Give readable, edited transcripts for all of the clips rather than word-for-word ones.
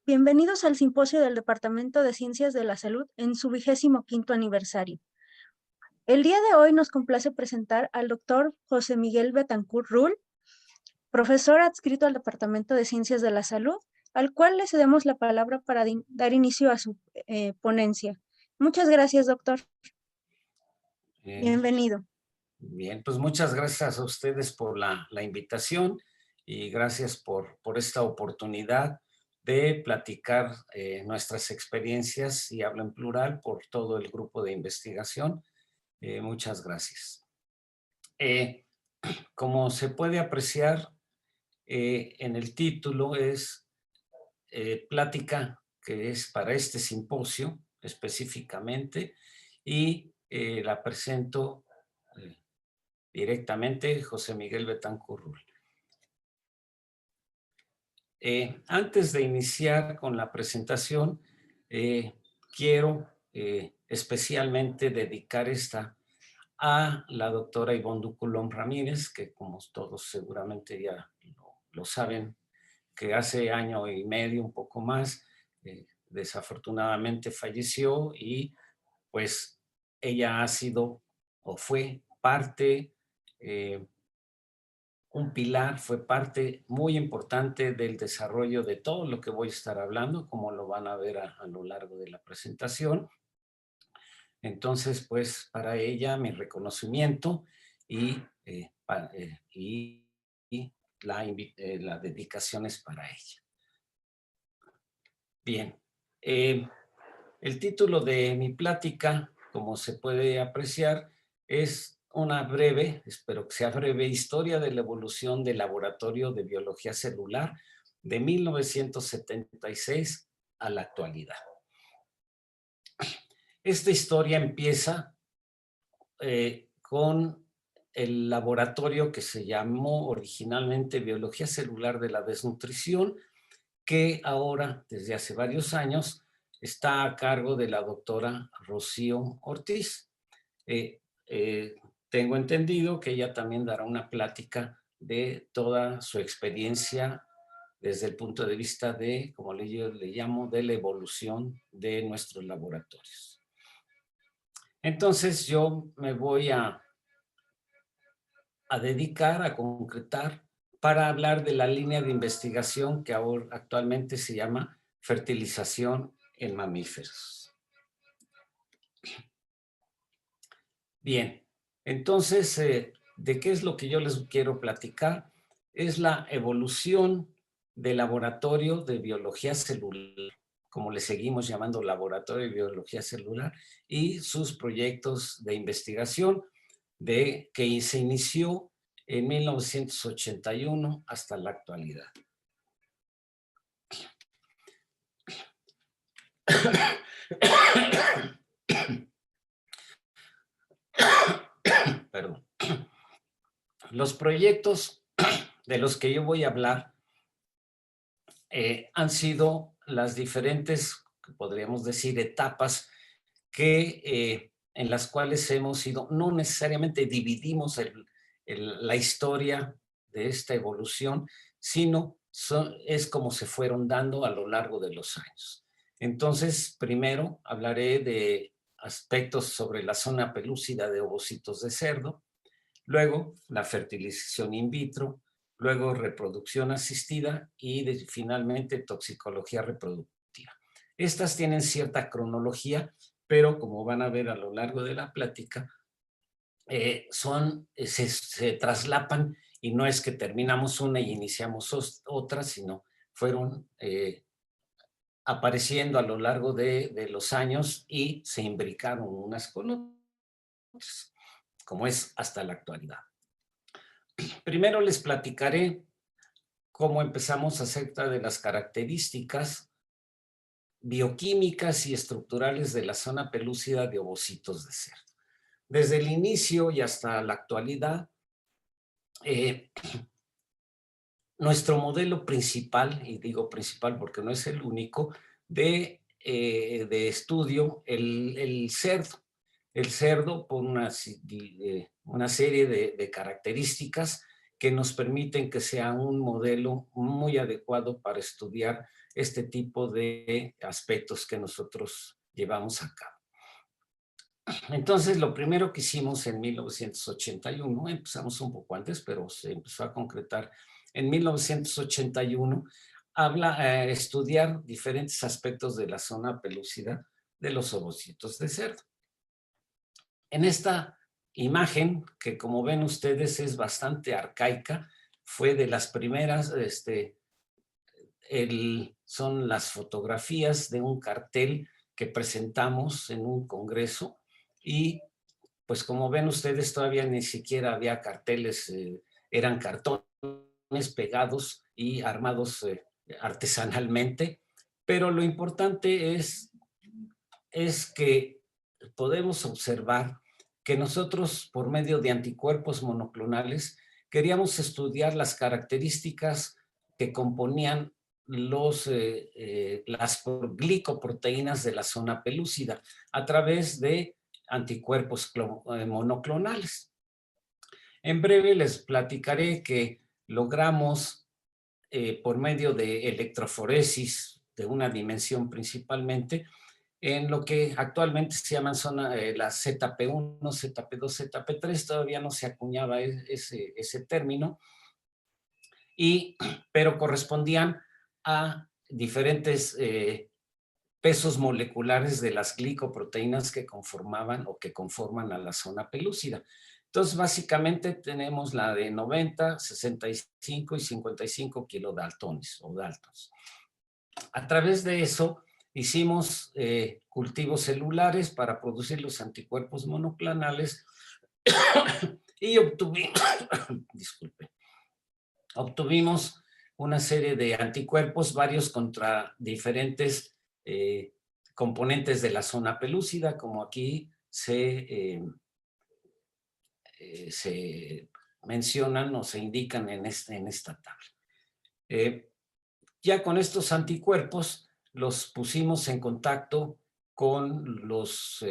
Bienvenidos al simposio del Departamento de Ciencias de la Salud en su 25º aniversario. El día de hoy nos complace presentar al doctor José Miguel Betancourt Rull, profesor adscrito al Departamento de Ciencias de la Salud, al cual le cedemos la palabra para dar inicio a su ponencia. Muchas gracias, doctor. Bien, Bienvenido. bien, pues muchas gracias a ustedes por la invitación y gracias por esta oportunidad de platicar nuestras experiencias, y hablo en plural, por todo el grupo de investigación. Muchas gracias. Como se puede apreciar en el título, es plática que es para este simposio específicamente, y la presento directamente, José Miguel Betancourt Rull. Antes de iniciar con la presentación, quiero especialmente dedicar esta a la doctora Ivonne Duculón Ramírez, que como todos seguramente ya lo saben, que hace año y medio, un poco más, desafortunadamente falleció, y pues ella ha sido o fue parte, un pilar, fue parte muy importante del desarrollo de todo lo que voy a estar hablando, como lo van a ver a lo largo de la presentación. Entonces, pues para ella mi reconocimiento y, y la dedicación es para ella. Bien, el título de mi plática, como se puede apreciar, es una breve, espero que sea breve, historia de la evolución del Laboratorio de Biología Celular de 1976 a la actualidad. Esta historia empieza con el laboratorio que se llamó originalmente Biología Celular de la Desnutrición, que ahora, desde hace varios años, está a cargo de la doctora Rocío Ortiz. Tengo entendido que ella también dará una plática de toda su experiencia desde el punto de vista de, como yo le llamo, de la evolución de nuestros laboratorios. Entonces yo me voy a dedicar, a concretar, para hablar de la línea de investigación que ahora actualmente se llama fertilización en mamíferos. Bien, entonces, ¿de qué es lo que yo les quiero platicar? Es la evolución del laboratorio de biología celular, como le seguimos llamando laboratorio de biología celular, y sus proyectos de investigación que se inició en 1981 hasta la actualidad. Perdón. Los proyectos de los que yo voy a hablar han sido las diferentes, podríamos decir, etapas en las cuales hemos ido, no necesariamente dividimos la historia de esta evolución, sino es como se fueron dando a lo largo de los años. Entonces, primero hablaré de aspectos sobre la zona pelúcida de ovocitos de cerdo, luego la fertilización in vitro, luego reproducción asistida y finalmente toxicología reproductiva. Estas tienen cierta cronología, pero como van a ver a lo largo de la plática, se traslapan, y no es que terminamos una y iniciamos otra, sino fueron apareciendo a lo largo de los años y se imbricaron unas con otras, como es hasta la actualidad. Primero les platicaré cómo empezamos acerca de las características bioquímicas y estructurales de la zona pelúcida de ovocitos de cerdo. Desde el inicio y hasta la actualidad, nuestro modelo principal, y digo principal porque no es el único, de estudio, el cerdo. El cerdo, por una serie de características que nos permiten que sea un modelo muy adecuado para estudiar este tipo de aspectos que nosotros llevamos a cabo. Entonces, lo primero que hicimos en 1981, empezamos un poco antes, pero se empezó a concretar en 1981, estudiar diferentes aspectos de la zona pelúcida de los ovocitos de cerdo. En esta imagen, que como ven ustedes es bastante arcaica, fue de las primeras, son las fotografías de un cartel que presentamos en un congreso y pues como ven ustedes todavía ni siquiera había carteles, eran cartones pegados y armados artesanalmente, pero lo importante es que podemos observar que nosotros, por medio de anticuerpos monoclonales, queríamos estudiar las características que componían las glicoproteínas de la zona pelúcida a través de anticuerpos monoclonales. En breve les platicaré que logramos, por medio de electroforesis de una dimensión principalmente, en lo que actualmente se llaman la ZP1, ZP2, ZP3, todavía no se acuñaba ese término, pero correspondían a diferentes pesos moleculares de las glicoproteínas que conformaban o que conforman a la zona pelúcida. Entonces, básicamente tenemos la de 90, 65 y 55 kilodaltones o daltons. A través de eso, hicimos cultivos celulares para producir los anticuerpos monoclonales y obtuvimos una serie de anticuerpos, varios contra diferentes componentes de la zona pelúcida, como aquí se mencionan o se indican en esta tabla. Ya con estos anticuerpos los pusimos en contacto con los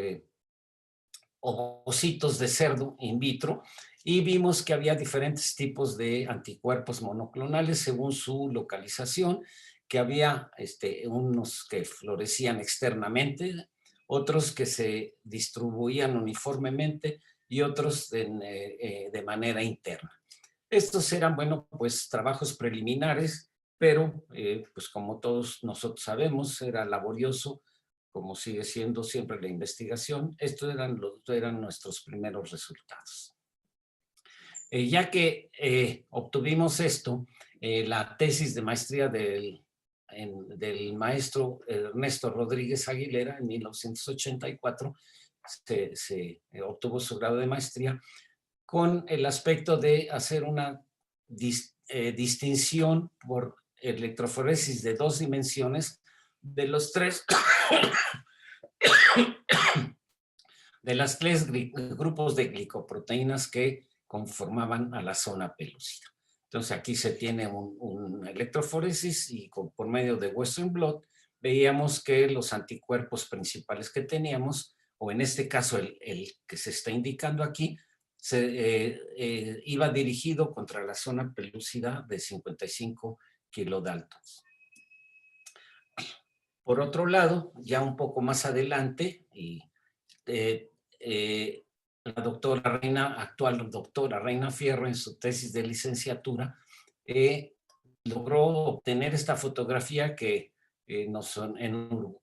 ovocitos de cerdo in vitro y vimos que había diferentes tipos de anticuerpos monoclonales según su localización, que había unos que florecían externamente, otros que se distribuían uniformemente y otros de manera interna. Estos eran, bueno, pues trabajos preliminares, pero pues como todos nosotros sabemos, era laborioso, como sigue siendo siempre la investigación. Estos eran nuestros primeros resultados. Ya que obtuvimos esto, la tesis de maestría del maestro Ernesto Rodríguez Aguilera en 1984 se obtuvo su grado de maestría con el aspecto de hacer una distinción por electroforesis de 2 dimensiones de los 3 de las 3 grupos de glicoproteínas que conformaban a la zona pelúcida. Entonces aquí se tiene un electroforesis y por medio de Western blot veíamos que los anticuerpos principales que teníamos, o en este caso el que se está indicando aquí, iba dirigido contra la zona pelúcida de 55 kilodaltons. Por otro lado, ya un poco más adelante, la actual doctora Reina Fierro, en su tesis de licenciatura, logró obtener esta fotografía que nos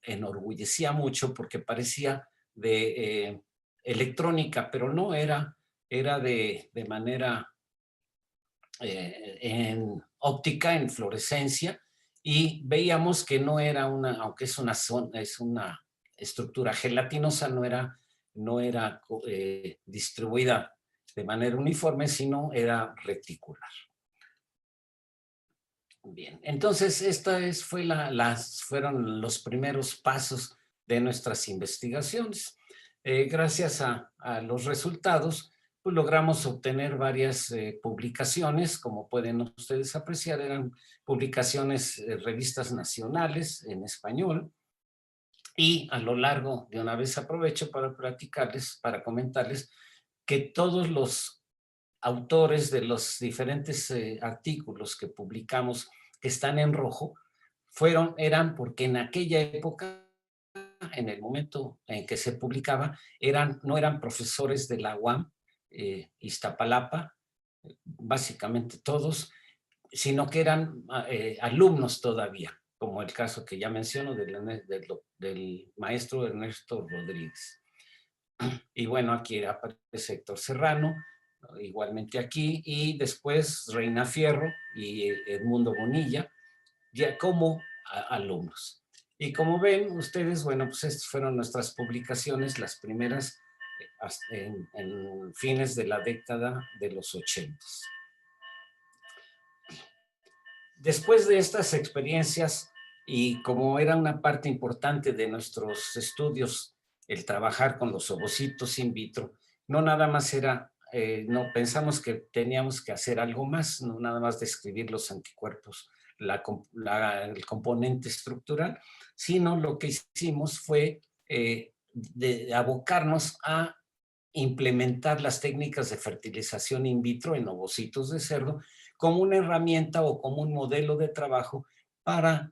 enorgullecía mucho porque parecía de electrónica, pero no era de manera en óptica, en fluorescencia, y veíamos que no era aunque es una estructura gelatinosa, no era distribuida de manera uniforme, sino era reticular. Bien, entonces fueron los primeros pasos de nuestras investigaciones. Gracias a los resultados, pues logramos obtener varias publicaciones, como pueden ustedes apreciar, eran publicaciones, revistas nacionales en español, y a lo largo, de una vez aprovecho para comentarles que todos los autores de los diferentes artículos que publicamos que están en rojo eran porque en aquella época, en el momento en que se publicaba, no eran profesores de la UAM, Iztapalapa, básicamente todos, sino que eran alumnos todavía, como el caso que ya menciono del maestro Ernesto Rodríguez. Y bueno, aquí aparece Héctor Serrano, igualmente aquí, y después Reina Fierro y Edmundo Bonilla, ya como alumnos. Y como ven ustedes, bueno, pues estas fueron nuestras publicaciones, las primeras en fines de la década de los 80. Después de estas experiencias, y como era una parte importante de nuestros estudios el trabajar con los ovocitos in vitro, no nada más era, no pensamos que teníamos que hacer algo más, no nada más describir los anticuerpos, el componente estructural, sino lo que hicimos fue de abocarnos a implementar las técnicas de fertilización in vitro en ovocitos de cerdo como una herramienta o como un modelo de trabajo para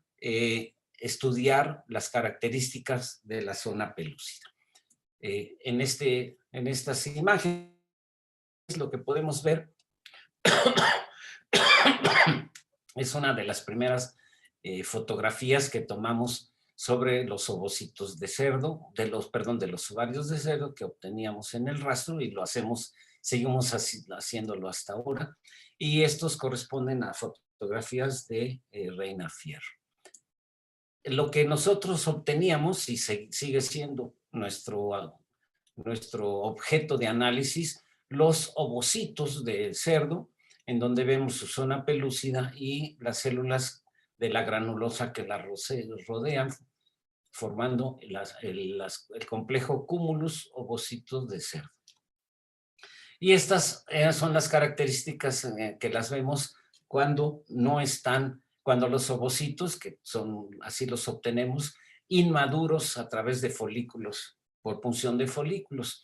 estudiar las características de la zona pelúcida. En estas imágenes lo que podemos ver es una de las primeras fotografías que tomamos sobre los ovocitos de cerdo, de los ovarios de cerdo que obteníamos en el rastro, y seguimos haciéndolo hasta ahora. Y estos corresponden a fotografías de Reina Fierro. Lo que nosotros obteníamos, y sigue siendo nuestro objeto de análisis, los ovocitos de cerdo, en donde vemos su zona pelúcida y las células de la granulosa que la rodean, formando el complejo cúmulus ovocitos de cerdo. Y estas son las características que las vemos cuando cuando los ovocitos, que son, así los obtenemos, inmaduros a través de folículos, por punción de folículos.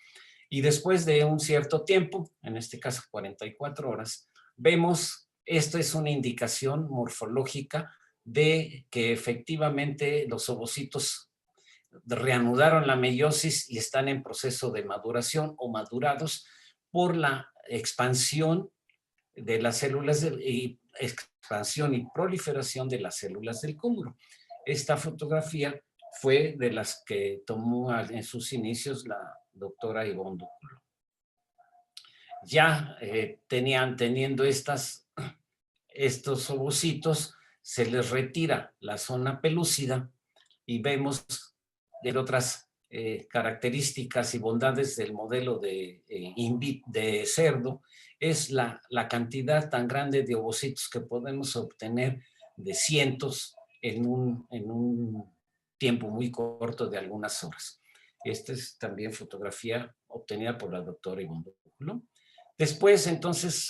Y después de un cierto tiempo, en este caso 44 horas, vemos, esto es una indicación morfológica de que efectivamente los ovocitos reanudaron la meiosis y están en proceso de maduración o madurados por la expansión de las células expansión y proliferación de las células del cúmulo. Esta fotografía fue de las que tomó en sus inicios la doctora Ivonne Duclos. Ya teniendo estos ovocitos, se les retira la zona pelúcida y vemos de otras características y bondades del modelo de cerdo, es la cantidad tan grande de ovocitos que podemos obtener de cientos en un tiempo muy corto de algunas horas. Esta es también fotografía obtenida por la doctora Ivonne Duclos. Después, entonces,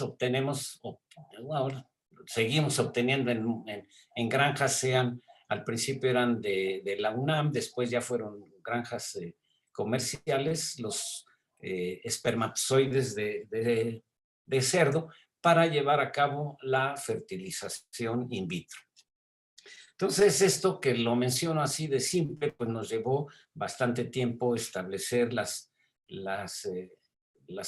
seguimos obteniendo en granjas, al principio eran de la UNAM, después ya fueron granjas comerciales, los espermatozoides de cerdo, para llevar a cabo la fertilización in vitro. Entonces, esto que lo menciono así de simple, pues nos llevó bastante tiempo establecer las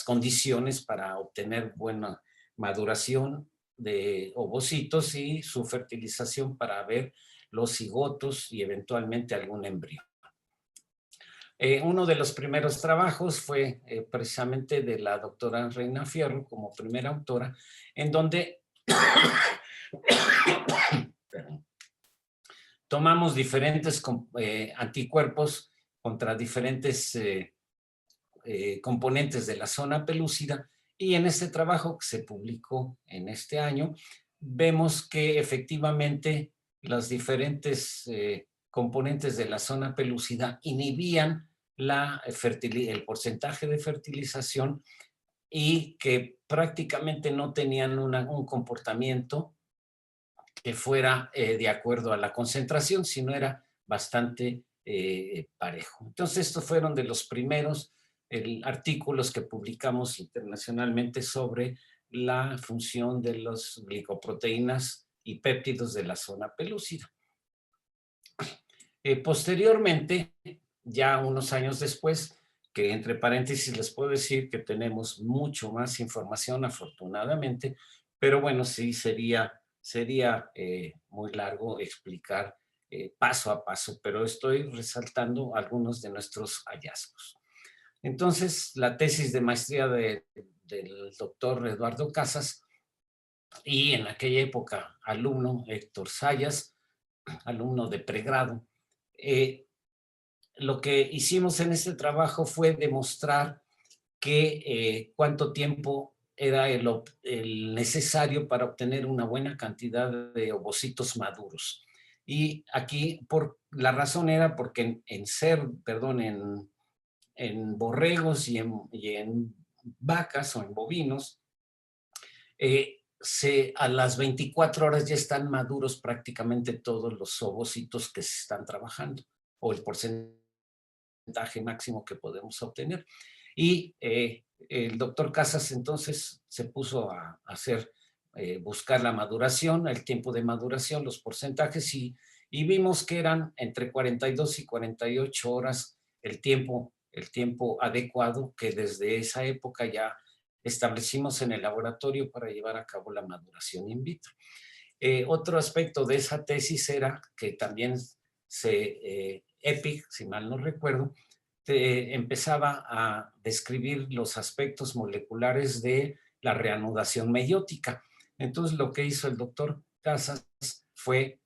condiciones para obtener buena maduración de ovocitos y su fertilización para ver los cigotos y eventualmente algún embrión. Uno de los primeros trabajos fue precisamente de la doctora Reina Fierro como primera autora, en donde tomamos diferentes anticuerpos contra diferentes componentes de la zona pelúcida, y en este trabajo que se publicó en este año, vemos que efectivamente los diferentes componentes de la zona pelúcida inhibían el porcentaje de fertilización y que prácticamente no tenían un comportamiento que fuera de acuerdo a la concentración, sino era bastante parejo. Entonces, estos fueron de los primeros artículos que publicamos internacionalmente sobre la función de las glicoproteínas y péptidos de la zona pelúcida. Posteriormente, ya unos años después, que entre paréntesis les puedo decir que tenemos mucho más información afortunadamente, pero bueno, sí sería muy largo explicar paso a paso, pero estoy resaltando algunos de nuestros hallazgos. Entonces, la tesis de maestría del doctor Eduardo Casas y en aquella época alumno Héctor Sayas, alumno de pregrado, lo que hicimos en este trabajo fue demostrar que cuánto tiempo era el necesario para obtener una buena cantidad de ovocitos maduros. Y aquí la razón era porque en borregos y en vacas o en bovinos, a las 24 horas ya están maduros prácticamente todos los ovocitos que se están trabajando, o el porcentaje máximo que podemos obtener. Y el doctor Casas entonces se puso a buscar la maduración, el tiempo de maduración, los porcentajes, y vimos que eran entre 42 y 48 horas el tiempo adecuado que desde esa época ya establecimos en el laboratorio para llevar a cabo la maduración in vitro. Otro aspecto de esa tesis era que también EPIC, si mal no recuerdo, empezaba a describir los aspectos moleculares de la reanudación meiótica. Entonces, lo que hizo el doctor Casas fue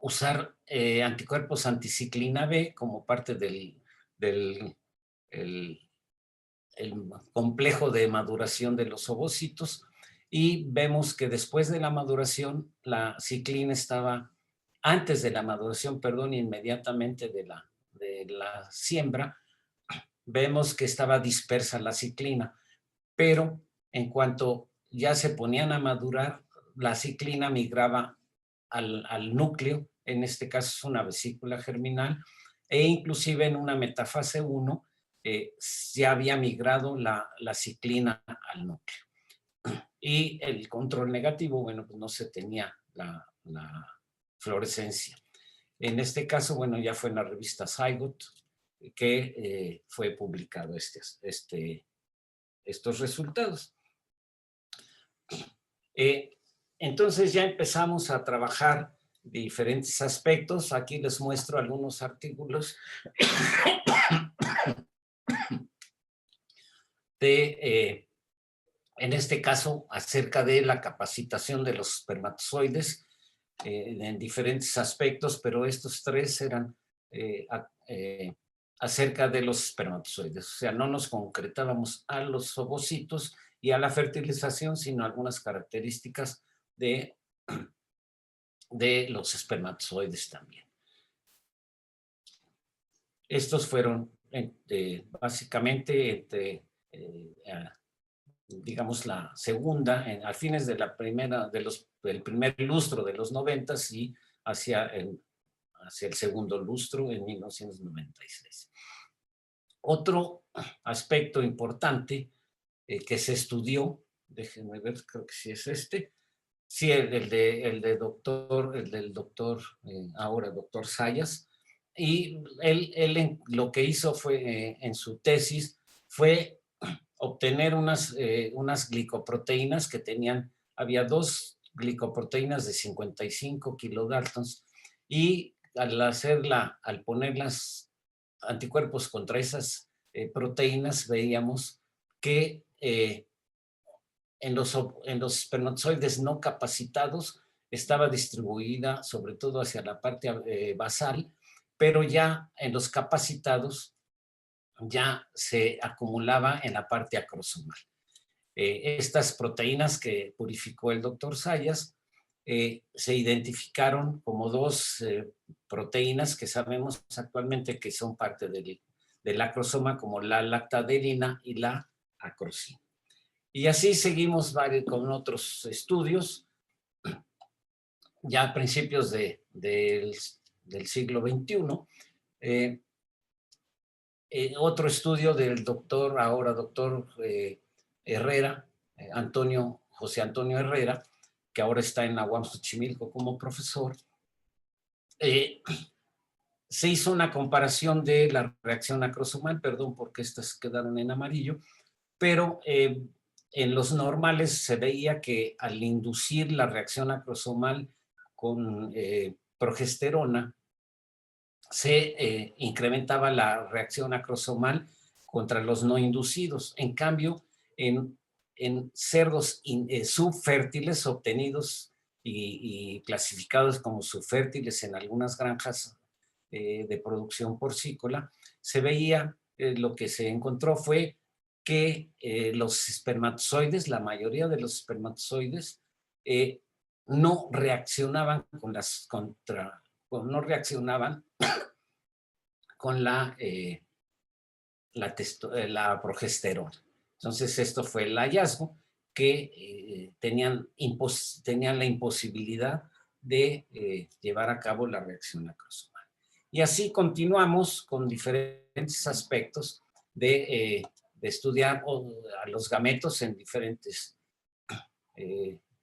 usar anticuerpos anticiclina B como parte del el complejo de maduración de los ovocitos, y vemos que después de la maduración, la ciclina estaba, antes de la maduración, perdón, inmediatamente de la siembra, vemos que estaba dispersa la ciclina, pero en cuanto ya se ponían a madurar, la ciclina migraba al núcleo, en este caso es una vesícula germinal, e inclusive en una metafase 1 ya había migrado la ciclina al núcleo. Y el control negativo, bueno, pues no se tenía la fluorescencia. En este caso, bueno, ya fue en la revista Zygote que fue publicado estos resultados. Entonces ya empezamos a trabajar diferentes aspectos. Aquí les muestro algunos artículos en este caso, acerca de la capacitación de los espermatozoides en diferentes aspectos, pero estos tres eran acerca de los espermatozoides. O sea, no nos concretábamos a los ovocitos y a la fertilización, sino algunas características de los espermatozoides también. Estos fueron básicamente digamos, la segunda, a fines de del primer lustro de los 90 y hacia el segundo lustro en 1996. Otro aspecto importante que se estudió, déjenme ver, creo que sí es sí, el del doctor, ahora doctor Sayas, y él lo que hizo fue, en su tesis, fue obtener unas glicoproteínas que había dos glicoproteínas de 55 kilodaltons, y al poner las anticuerpos contra esas proteínas, veíamos que en los espermatozoides no capacitados estaba distribuida sobre todo hacia la parte basal, pero ya en los capacitados ya se acumulaba en la parte acrosomal. Estas proteínas que purificó el doctor Sayas se identificaron como dos proteínas que sabemos actualmente que son parte del acrosoma, como la lactadelina y la acrosina. Y así seguimos con otros estudios, ya a principios del siglo XXI. Otro estudio del doctor Herrera, Antonio José Antonio Herrera, que ahora está en la UAM Xochimilco como profesor, se hizo una comparación de la reacción acrosomal, perdón porque estas quedaron en amarillo, pero en los normales se veía que al inducir la reacción acrosomal con progesterona, se incrementaba la reacción acrosomal contra los no inducidos. En cambio, en cerdos subfértiles obtenidos y clasificados como subfértiles en algunas granjas de producción porcícola, se veía, lo que se encontró fue que los espermatozoides, la mayoría de los espermatozoides, no reaccionaban no reaccionaban con la progesterona. Entonces, esto fue el hallazgo, que tenían la imposibilidad de llevar a cabo la reacción acrosomal. Y así continuamos con diferentes aspectos de estudiar a los gametos en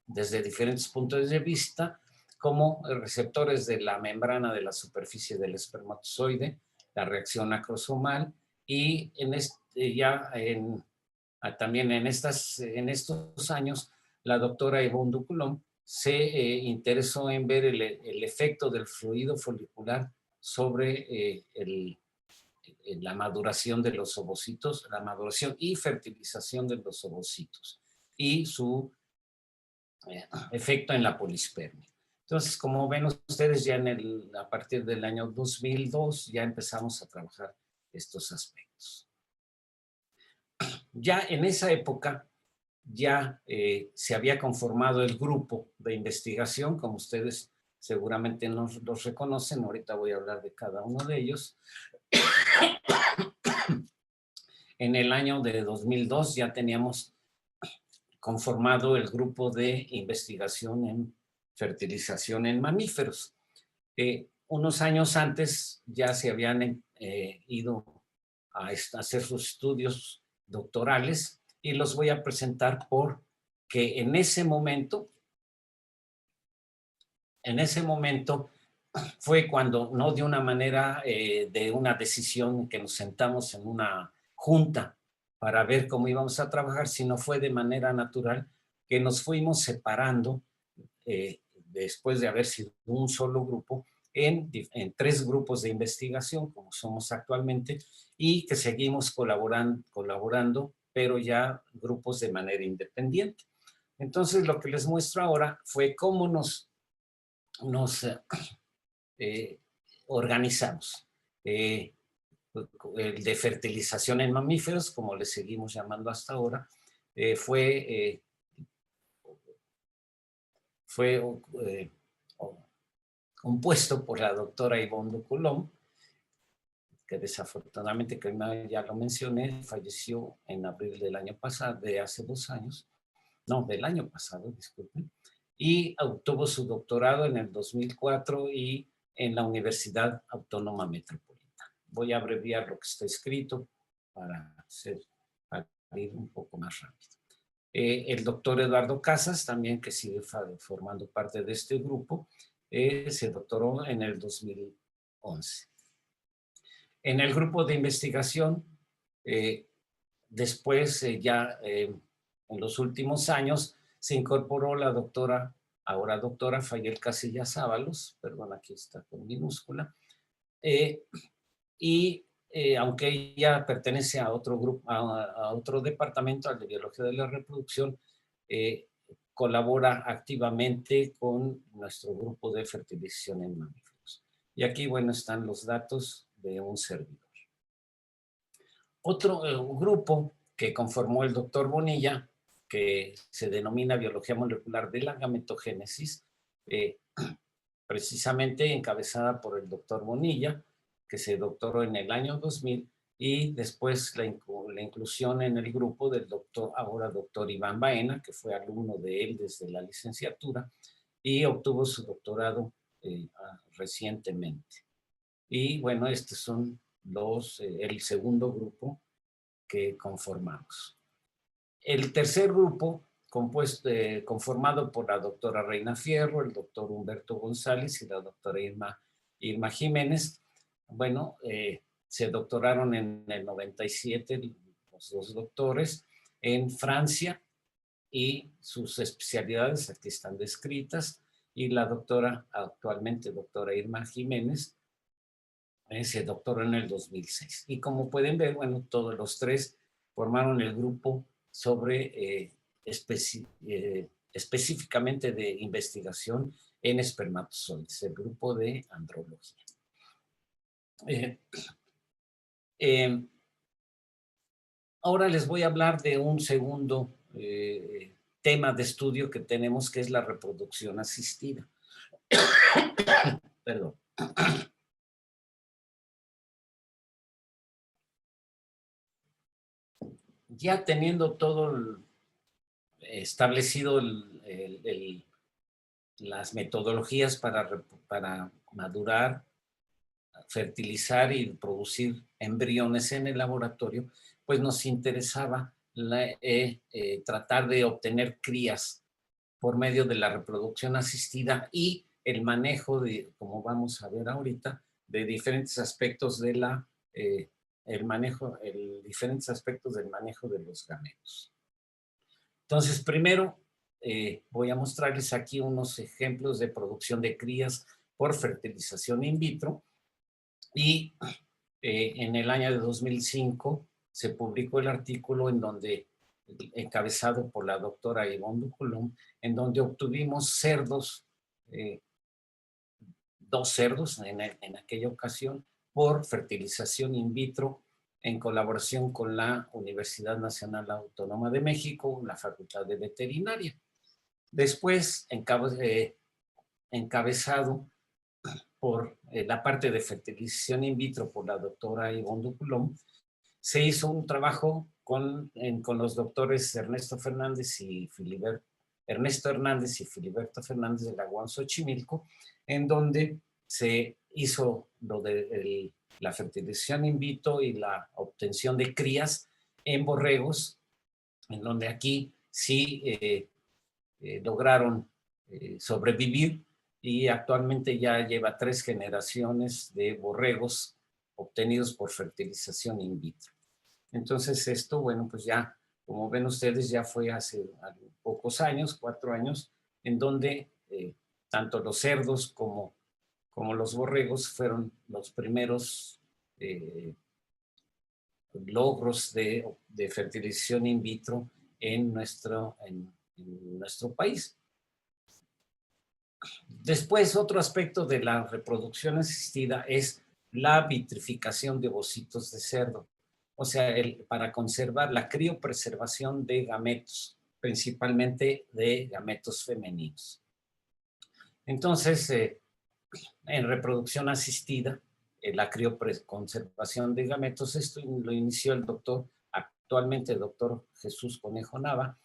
desde diferentes puntos de vista, como receptores de la membrana de la superficie del espermatozoide, la reacción acrosomal, y también en estos años, la doctora Yvonne Ducoulomb se interesó en ver el efecto del fluido folicular sobre la maduración de los ovocitos, la maduración y fertilización de los ovocitos, y su efecto en la polispermia. Entonces, como ven ustedes, ya a partir del año 2002 ya empezamos a trabajar estos aspectos. Ya en esa época ya se había conformado el grupo de investigación, como ustedes seguramente los reconocen. Ahorita voy a hablar de cada uno de ellos. En el año de 2002 ya teníamos conformado el grupo de investigación en fertilización en mamíferos. Unos años antes ya se habían ido a hacer sus estudios doctorales, y los voy a presentar porque en ese momento fue cuando, no de una manera de una decisión que nos sentamos en una junta para ver cómo íbamos a trabajar, sino fue de manera natural que nos fuimos separando después de haber sido un solo grupo en 3 grupos de investigación, como somos actualmente, y que seguimos colaborando, pero ya grupos de manera independiente. Entonces, lo que les muestro ahora fue cómo nos organizamos. El de fertilización en mamíferos, como le seguimos llamando hasta ahora, fue compuesto por la doctora Yvonne Ducoulomb, que desafortunadamente, que ya lo mencioné, falleció en abril del año pasado, de hace 2 años, no, del año pasado, disculpen, y obtuvo su doctorado en el 2004 y en la Universidad Autónoma Metropolitana. Voy a abreviar lo que está escrito para ir un poco más rápido. El doctor Eduardo Casas, también, que sigue formando parte de este grupo, se doctoró en el 2011. En el grupo de investigación, después en los últimos años, se incorporó la ahora doctora Fayel Casillas Ábalos, perdón, aquí está con minúscula, y aunque ella pertenece a otro grupo, a otro departamento, al de biología de la reproducción, colabora activamente con nuestro grupo de fertilización en mamíferos. Y aquí, bueno, están los datos de un servidor. Otro grupo que conformó el doctor Bonilla, que se denomina Biología Molecular de la Gametogénesis, precisamente encabezada por el doctor Bonilla, que se doctoró en el año 2000, y después la inclusión en el grupo del ahora doctor Iván Baena, que fue alumno de él desde la licenciatura y obtuvo su doctorado recientemente. Y bueno, estos son el segundo grupo que conformamos. El tercer grupo conformado por la doctora Reina Fierro, el doctor Humberto González y la doctora Irma Jiménez. Bueno, se doctoraron en el 97 los dos doctores en Francia, y sus especialidades aquí están descritas, y la actualmente doctora Irma Jiménez, se doctoró en el 2006. Y como pueden ver, bueno, todos los tres formaron el grupo sobre específicamente de investigación en espermatozoides, el grupo de andrología. Ahora les voy a hablar de un segundo tema de estudio que tenemos, que es la reproducción asistida. Perdón. Ya teniendo todo establecido las metodologías para madurar, fertilizar y producir embriones en el laboratorio, pues nos interesaba tratar de obtener crías por medio de la reproducción asistida y el manejo de, como vamos a ver ahorita, de diferentes aspectos de diferentes aspectos del manejo de los gametos. Entonces, primero voy a mostrarles aquí unos ejemplos de producción de crías por fertilización in vitro, y en el año de 2005 se publicó el artículo encabezado por la doctora Yvonne Ducoulomb, en donde obtuvimos cerdos, 2 cerdos en aquella ocasión, por fertilización in vitro, en colaboración con la Universidad Nacional Autónoma de México, la Facultad de Veterinaria. Después, encabezado por la parte de fertilización in vitro por la doctora Yvonne Ducoulomb, se hizo un trabajo con los doctores Ernesto Hernández y Filiberto Fernández de la UAM Xochimilco, en donde se hizo lo de la fertilización in vitro y la obtención de crías en borregos, en donde aquí sí lograron sobrevivir, y actualmente ya lleva 3 generaciones de borregos obtenidos por fertilización in vitro. Entonces esto, bueno, pues ya, como ven ustedes, ya fue hace pocos años, 4 años, en donde tanto los cerdos como los borregos fueron los primeros logros de fertilización in vitro en nuestro país. Después, otro aspecto de la reproducción asistida es la vitrificación de ovocitos de cerdo. O sea, para conservar la criopreservación de gametos, principalmente de gametos femeninos. Entonces, en reproducción asistida, la crioconservación de gametos, esto lo inició actualmente el doctor Jesús Conejo Nava,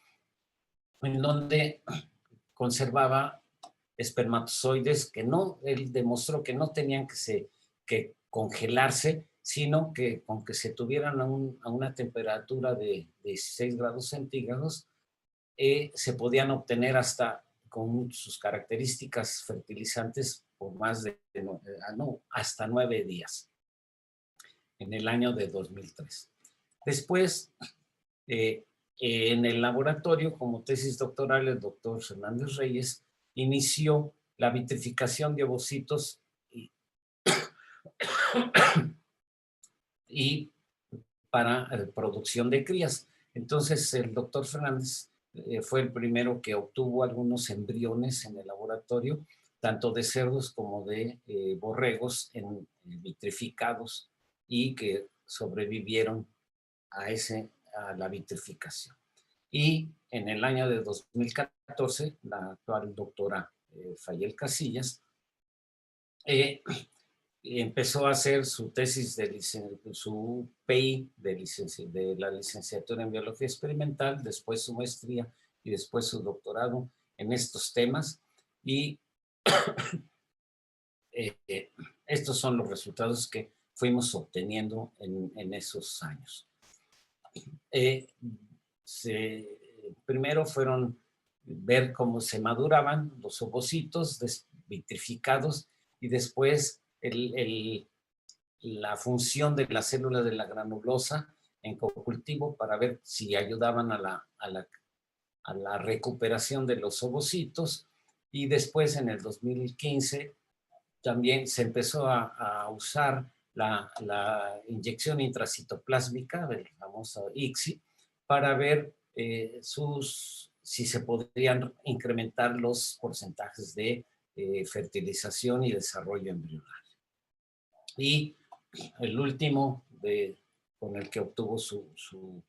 en donde conservaba espermatozoides él demostró que no tenían que congelarse, sino que con que se tuvieran a una temperatura de 16 grados centígrados, se podían obtener hasta con sus características fertilizantes por hasta 9 días, en el año de 2003. Después, en el laboratorio, como tesis doctoral, el doctor Fernández Reyes inició la vitrificación de ovocitos y para producción de crías. Entonces, el doctor Fernández fue el primero que obtuvo algunos embriones en el laboratorio, tanto de cerdos como de borregos vitrificados, y que sobrevivieron a la vitrificación. Y en el año de 2014, la actual doctora Fayel Casillas empezó a hacer su tesis su PI de la licenciatura en biología experimental, después su maestría y después su doctorado en estos temas, y estos son los resultados que fuimos obteniendo en esos años. primero fueron ver cómo se maduraban los ovocitos vitrificados y después la función de las células de la granulosa en cocultivo para ver si ayudaban a la recuperación de los ovocitos. Y después, en el 2015, también se empezó a usar la inyección intracitoplásmica, del famoso ICSI, para ver si se podrían incrementar los porcentajes de fertilización y desarrollo embrionario. Y el último con el que obtuvo su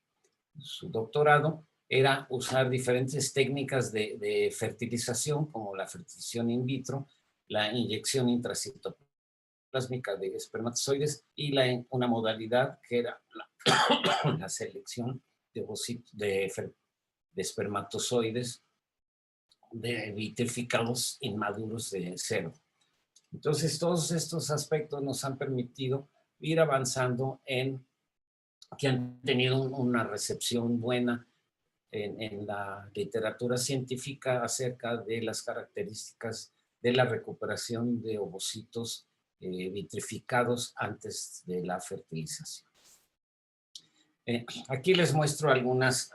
doctorado era usar diferentes técnicas de fertilización, como la fertilización in vitro, la inyección intracitoplásmica de espermatozoides y una modalidad que era la selección de espermatozoides vitrificados inmaduros de cero. Entonces, todos estos aspectos nos han permitido ir avanzando que han tenido una recepción buena en la literatura científica acerca de las características de la recuperación de ovocitos vitrificados antes de la fertilización. Aquí les muestro algunas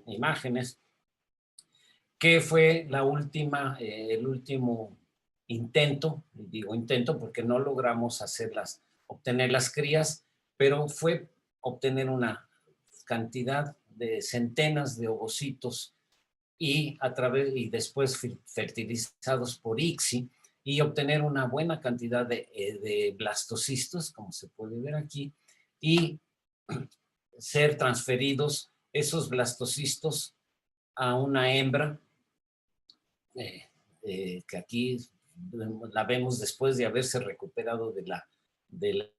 imágenes, que fue el último intento, digo intento porque no logramos obtener las crías, pero fue obtener una cantidad de centenas de ovocitos y después fertilizados por ICSI, y obtener una buena cantidad de blastocistos, como se puede ver aquí, y ser transferidos esos blastocistos a una hembra, que aquí la vemos después de haberse recuperado de la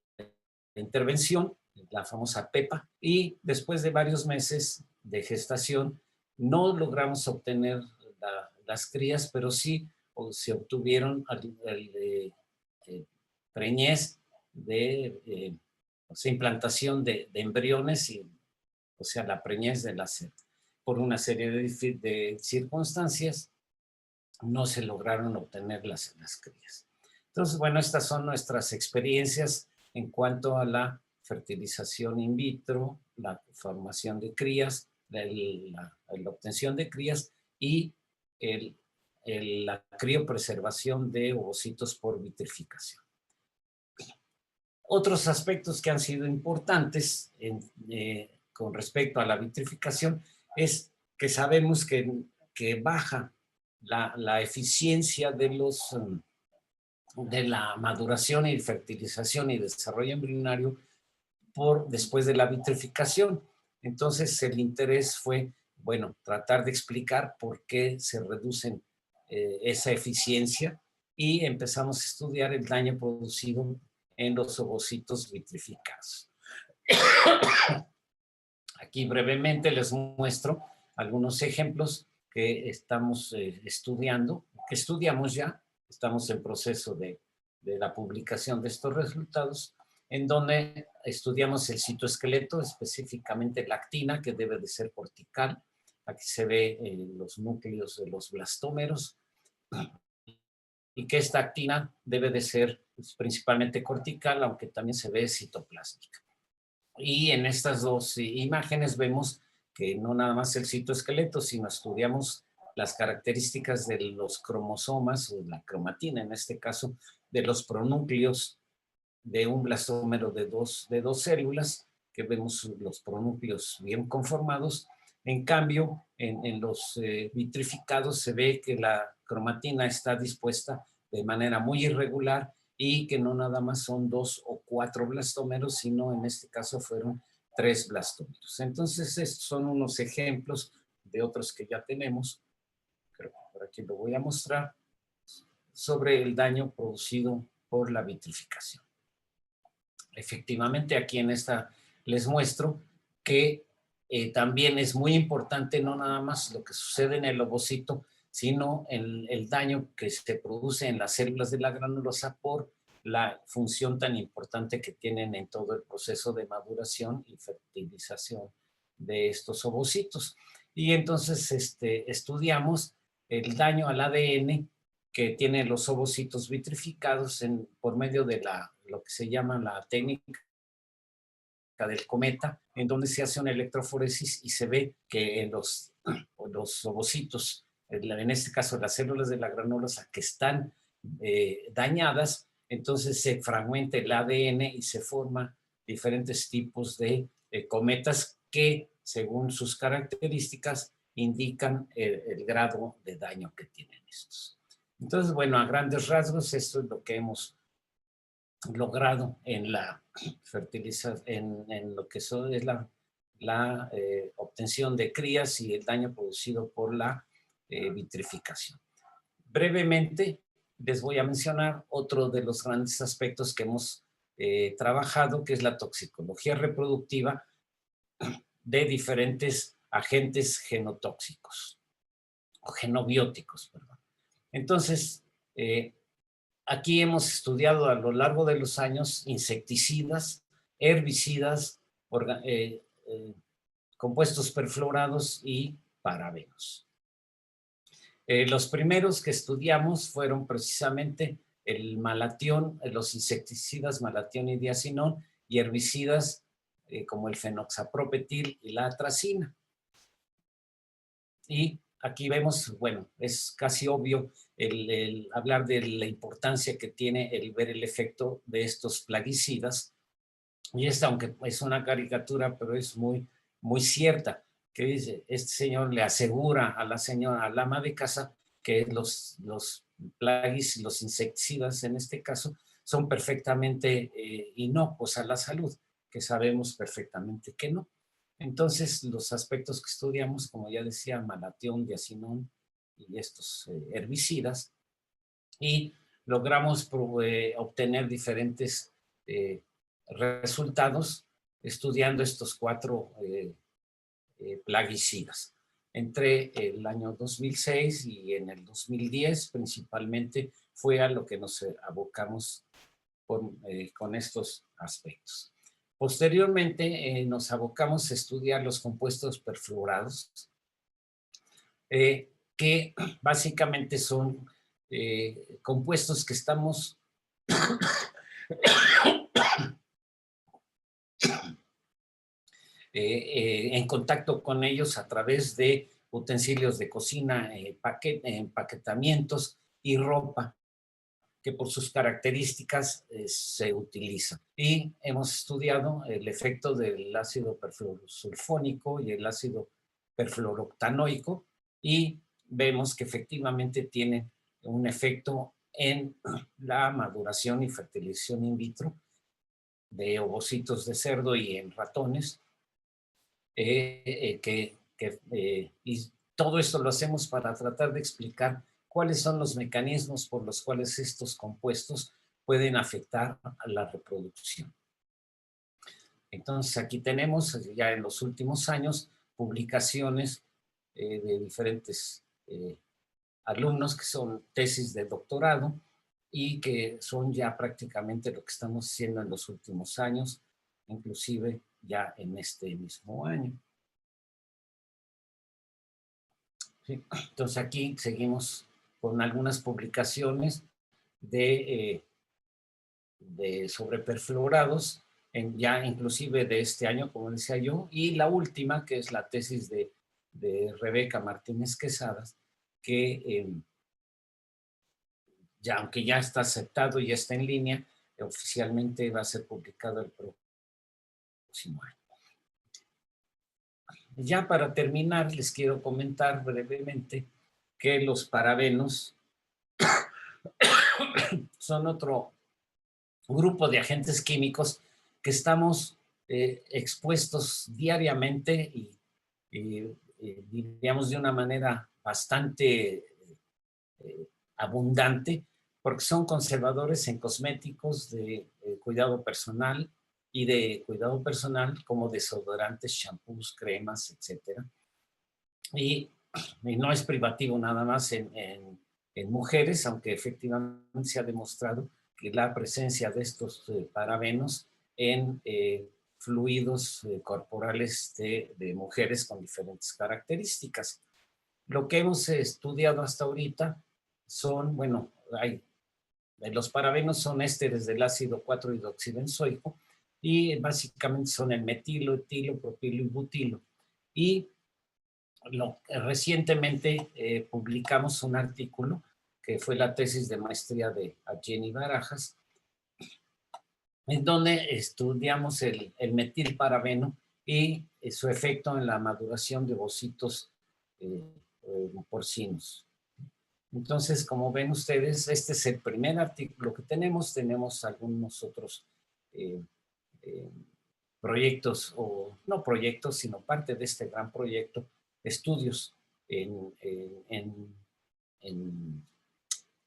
intervención, la famosa PEPA, y después de varios meses de gestación no logramos obtener las crías, pero sí se obtuvieron preñez o sea, implantación de embriones, o sea, la preñez de por una serie de circunstancias no se lograron obtener las crías. Entonces, bueno, estas son nuestras experiencias en cuanto a la fertilización in vitro, la formación de crías, la obtención de crías y la criopreservación de ovocitos por vitrificación. Otros aspectos que han sido importantes con respecto a la vitrificación es que sabemos que baja la eficiencia de la maduración y fertilización y desarrollo embrionario después de la vitrificación. Entonces, el interés fue, bueno, tratar de explicar por qué se reducen esa eficiencia, y empezamos a estudiar el daño producido en los ovocitos vitrificados. Aquí brevemente les muestro algunos ejemplos que estamos estudiando, que estudiamos ya. Estamos en proceso de la publicación de estos resultados, en donde estudiamos el citoesqueleto, específicamente la actina, que debe de ser cortical. Aquí se ve los núcleos de los blastómeros, y que esta actina debe de ser principalmente cortical, aunque también se ve citoplásmica. Y en estas dos imágenes vemos que no nada más el citoesqueleto, sino estudiamos las características de los cromosomas, o la cromatina en este caso, de los pronúcleos de un blastómero de dos células, que vemos los pronúcleos bien conformados. En cambio, en los vitrificados se ve que la cromatina está dispuesta de manera muy irregular, y que no nada más son 2 o 4 blastómeros, sino en este caso fueron 3 blastómeros. Entonces, estos son unos ejemplos de otros que ya tenemos. Creo que por aquí lo voy a mostrar, sobre el daño producido por la vitrificación. Efectivamente, aquí en esta les muestro que también es muy importante no nada más lo que sucede en el ovocito, sino el daño que se produce en las células de la granulosa por la función tan importante que tienen en todo el proceso de maduración y fertilización de estos ovocitos. Y entonces estudiamos el daño al ADN que tienen los ovocitos vitrificados por medio de lo que se llama la técnica del cometa, en donde se hace una electroforesis y se ve que en los ovocitos, en este caso las células de la granulosa que están dañadas, entonces se fragmenta el ADN y se forman diferentes tipos de cometas que, según sus características, indican el grado de daño que tienen estos. Entonces, bueno, a grandes rasgos, esto es lo que hemos logrado en la fertilización, en lo que es la obtención de crías y el daño producido por la vitrificación. Brevemente, les voy a mencionar otro de los grandes aspectos que hemos trabajado, que es la toxicología reproductiva de diferentes agentes genotóxicos o genobióticos, perdón. Entonces, aquí hemos estudiado a lo largo de los años insecticidas, herbicidas, compuestos perfluorados y parabenos. Los primeros que estudiamos fueron precisamente el malatión, los insecticidas malatión y diacinón, y herbicidas como el fenoxapropetil y la atracina. Y aquí vemos, bueno, es casi obvio el hablar de la importancia que tiene el ver el efecto de estos plaguicidas. Y esta, aunque es una caricatura, pero es muy, muy cierta, que dice, este señor le asegura a la señora, al ama de casa, que los plaguicidas, los insecticidas en este caso, son perfectamente inocuos a la salud, que sabemos perfectamente que no. Entonces, los aspectos que estudiamos, como ya decía, malatión, diacinón y estos herbicidas, y logramos obtener diferentes resultados estudiando estos 4 plaguicidas. Entre el año 2006 y en el 2010 principalmente fue a lo que nos abocamos con estos aspectos. Posteriormente nos abocamos a estudiar los compuestos perfluorados, que básicamente son compuestos que estamos en contacto con ellos a través de utensilios de cocina, empaquetamientos y ropa, que por sus características se utiliza. Y hemos estudiado el efecto del ácido perfluorosulfónico y el ácido perfluoroctanoico, y vemos que efectivamente tienen un efecto en la maduración y fertilización in vitro de ovocitos de cerdo y en ratones, y todo esto lo hacemos para tratar de explicar cuáles son los mecanismos por los cuales estos compuestos pueden afectar a la reproducción. Entonces aquí tenemos ya en los últimos años publicaciones de diferentes alumnos que son tesis de doctorado y que son ya prácticamente lo que estamos haciendo en los últimos años, inclusive ya en este mismo año. ¿Sí? Entonces aquí seguimos con algunas publicaciones sobre perfluorados, ya inclusive de este año, como decía yo, y la última, que es la tesis de Rebeca Martínez Quesadas, que ya, aunque ya está aceptado y ya está en línea, oficialmente va a ser publicado el próximo año. Ya para terminar, les quiero comentar brevemente que los parabenos son otro grupo de agentes químicos que estamos expuestos diariamente y diríamos de una manera bastante abundante, porque son conservadores en cosméticos de cuidado personal y de cuidado personal como desodorantes, shampoos, cremas, etc. Y no es privativo nada más en mujeres, aunque efectivamente se ha demostrado que la presencia de estos parabenos en fluidos corporales de mujeres con diferentes características. Lo que hemos estudiado hasta ahorita son, bueno, los parabenos son ésteres del ácido 4-hidroxibenzoico y básicamente son el metilo, etilo, propilo y butilo. Y recientemente publicamos un artículo que fue la tesis de maestría de Jenny Barajas, en donde estudiamos el metilparabeno y su efecto en la maduración de ovocitos porcinos. Entonces, como ven ustedes, este es el primer artículo que tenemos. Tenemos algunos otros proyectos, o no proyectos, sino parte de este gran proyecto, estudios en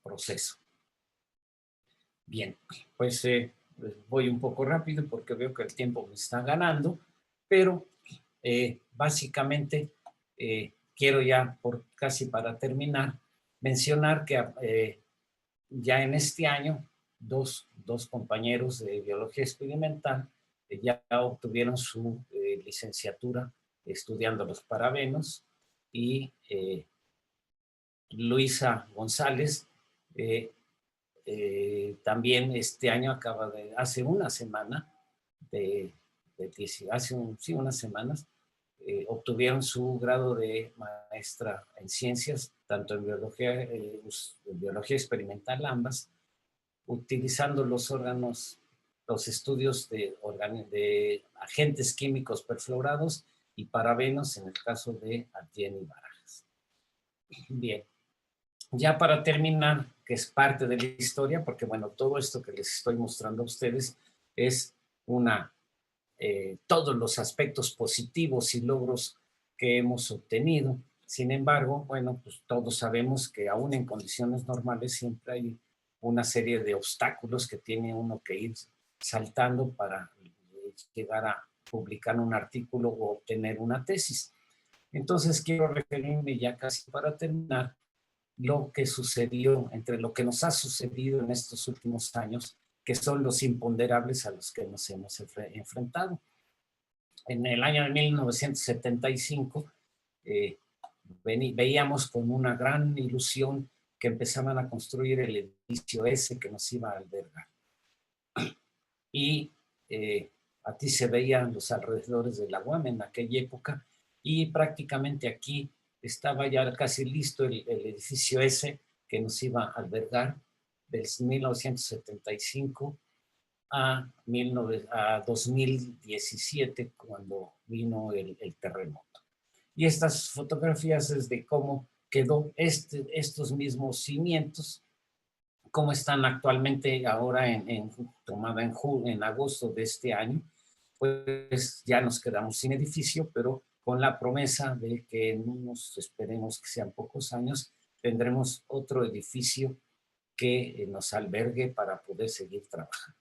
proceso. Bien, pues voy un poco rápido porque veo que el tiempo me está ganando, pero básicamente quiero ya, casi para terminar, mencionar que ya en este año dos compañeros de biología experimental ya obtuvieron su licenciatura estudiando los parabenos, y Luisa González también este año hace una semana, sí, unas semanas, obtuvieron su grado de maestra en ciencias, tanto en biología experimental, ambas, utilizando los estudios de agentes químicos perfluorados y parabenos en el caso de Jenny Barajas. Bien, ya para terminar, que es parte de la historia, porque bueno, todo esto que les estoy mostrando a ustedes es todos los aspectos positivos y logros que hemos obtenido. Sin embargo, bueno, pues todos sabemos que aún en condiciones normales siempre hay una serie de obstáculos que tiene uno que ir saltando para llegar a publicar un artículo o obtener una tesis. Entonces quiero referirme ya casi para terminar lo que sucedió, entre lo que nos ha sucedido en estos últimos años, que son los imponderables a los que nos hemos enfrentado. En el año de 1975 veíamos con una gran ilusión que empezaban a construir el edificio ese que nos iba a albergar. Y a ti se veían los alrededores de la UAM en aquella época, y prácticamente aquí estaba ya casi listo el edificio ese que nos iba a albergar desde 1975 a 2017, cuando vino el terremoto. Y estas fotografías es de cómo quedó estos mismos cimientos, cómo están actualmente ahora tomada en agosto de este año. Pues ya nos quedamos sin edificio, pero con la promesa de que en esperemos que sean pocos años, tendremos otro edificio que nos albergue para poder seguir trabajando.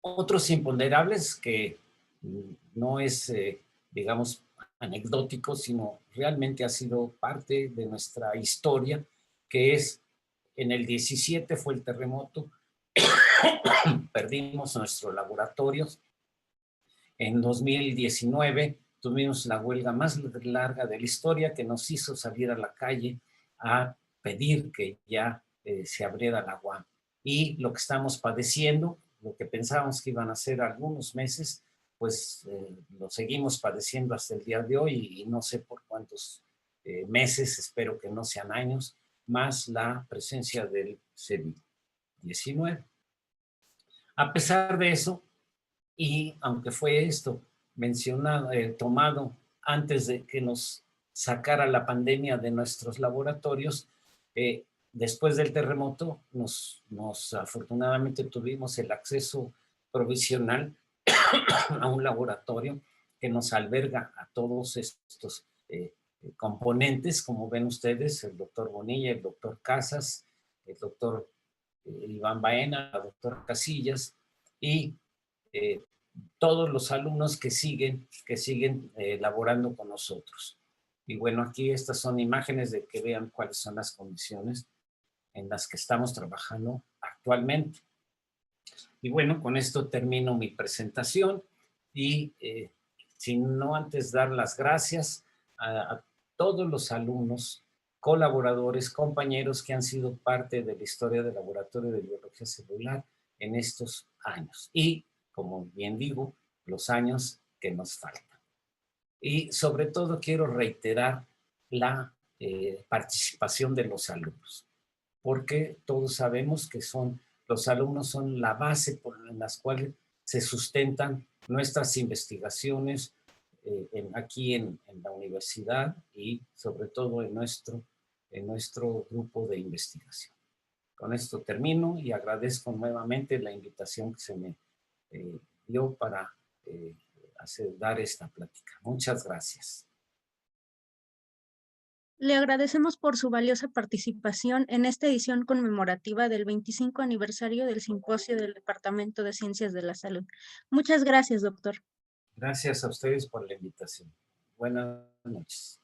Otros imponderables que no es, digamos, anecdótico, sino realmente ha sido parte de nuestra historia, que es en el 17 fue el terremoto, perdimos nuestros laboratorios. En 2019 tuvimos la huelga más larga de la historia, que nos hizo salir a la calle a pedir que ya se abriera la UAM. Y lo que estamos padeciendo, lo que pensábamos que iban a ser algunos meses, pues lo seguimos padeciendo hasta el día de hoy, y no sé por cuántos meses, espero que no sean años, más la presencia del COVID-19. A pesar de eso, y aunque fue esto mencionado, tomado antes de que nos sacara la pandemia de nuestros laboratorios, después del terremoto afortunadamente tuvimos el acceso provisional a un laboratorio que nos alberga a todos estos componentes, como ven ustedes, el doctor Bonilla, el doctor Casas, el doctor Iván Baena, el doctor Casillas, y todos los alumnos que siguen laborando con nosotros. Y bueno, aquí estas son imágenes de que vean cuáles son las condiciones en las que estamos trabajando actualmente. Y bueno, con esto termino mi presentación y sin no antes dar las gracias a todos los alumnos, colaboradores, compañeros que han sido parte de la historia del Laboratorio de Biología Celular en estos años y, como bien digo, los años que nos faltan. Y sobre todo quiero reiterar la participación de los alumnos, porque todos sabemos que los alumnos son la base por las cuales se sustentan nuestras investigaciones aquí en la universidad y sobre todo en nuestro grupo de investigación. Con esto termino y agradezco nuevamente la invitación que se me dio para dar esta plática. Muchas gracias. Le agradecemos por su valiosa participación en esta edición conmemorativa del 25 aniversario del Simposio del Departamento de Ciencias de la Salud. Muchas gracias, doctor. Gracias a ustedes por la invitación. Buenas noches.